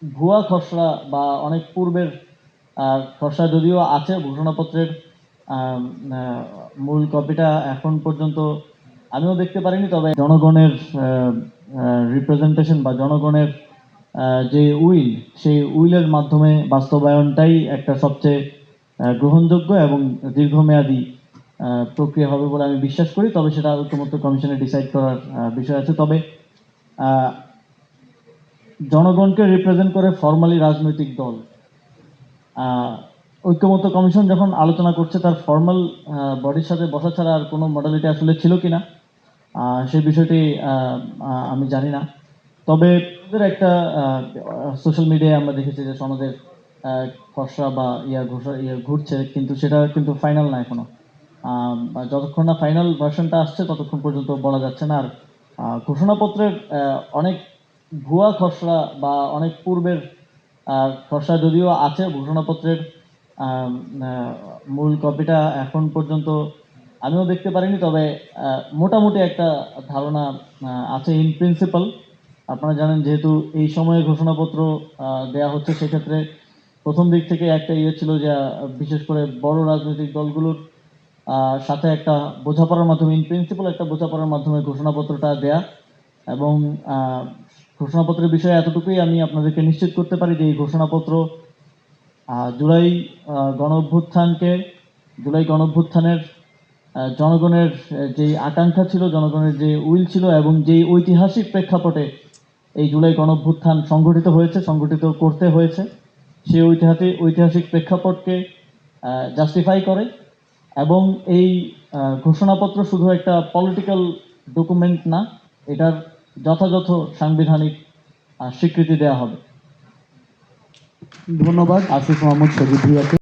ভুয়া খসড়া বা অনেক পূর্বের খসড়া যদিও আছে ঘোষণাপত্রের, মূল কপিটা এখন পর্যন্ত আমিও দেখতে পারিনি। তবে জনগণের রিপ্রেজেন্টেশন বা জনগণের যে উইল, সেই উইলের মাধ্যমে বাস্তবায়নটাই একটা সবচেয়ে গ্রহণযোগ্য এবং দীর্ঘমেয়াদী প্রক্রিয়া হবে বলে আমি বিশ্বাস করি। তবে সেটা ঐকমত্য কমিশনে ডিসাইড করার বিষয় আছে। তবে জনগণকে রিপ্রেজেন্ট করে ফর্মালি রাজনৈতিক দল, ঐক্যমত্য কমিশন যখন আলোচনা করছে তার ফর্মাল বডির সাথে বসা ছাড়া আর কোনো মডালিটি আসলে ছিল কিনা সেই বিষয়টি আমি জানি না। তবে ওদের একটা সোশ্যাল মিডিয়ায় আমরা দেখেছি যে সনদের খসড়া বা ঘুরছে, কিন্তু সেটা কিন্তু ফাইনাল না এখনো। যতক্ষণ না ফাইনাল ভার্সনটা আসছে ততক্ষণ পর্যন্ত বলা যাচ্ছে না। আর ঘোষণাপত্রের অনেক ভুয়া খসড়া বা অনেক পূর্বের খসড়া যদিও আছে ঘোষণাপত্রের, মূল কপিটা এখন পর্যন্ত আমিও দেখতে পারিনি। তবে মোটামুটি একটা ধারণা আছে ইন প্রিন্সিপাল। আপনারা জানেন যেহেতু এই সময়ে ঘোষণাপত্র দেয়া হচ্ছে, সেক্ষেত্রে প্রথম দিক থেকে একটা ছিল যে বিশেষ করে বড় রাজনৈতিক দলগুলোর সাথে একটা বোঝাপড়ার মাধ্যমে, ইন প্রিন্সিপাল একটা বোঝাপড়ার মাধ্যমে ঘোষণাপত্রটা দেয়া। এবং ঘোষণাপত্রের বিষয়ে এতটুকুই আমি আপনাদেরকে নিশ্চিত করতে পারি যে এই ঘোষণাপত্র জুলাই গণ অভ্যুত্থানের জনগণের যে আকাঙ্ক্ষা ছিল, জনগণের যে উইল ছিল এবং যে ঐতিহাসিক প্রেক্ষাপটে এই জুলাই গণ অভ্যুত্থান সংগঠিত করতে হয়েছে, সেই ঐতিহাসিক প্রেক্ষাপটকে জাস্টিফাই করে। এবং এই ঘোষণাপত্র শুধু একটা পলিটিক্যাল ডকুমেন্ট না, এটার যথাযথ সাংবিধানিক স্বীকৃতি দেওয়া হবে। ধন্যবাদ আসিফ মোহাম্মদ সজীব ভুঁইয়াকে।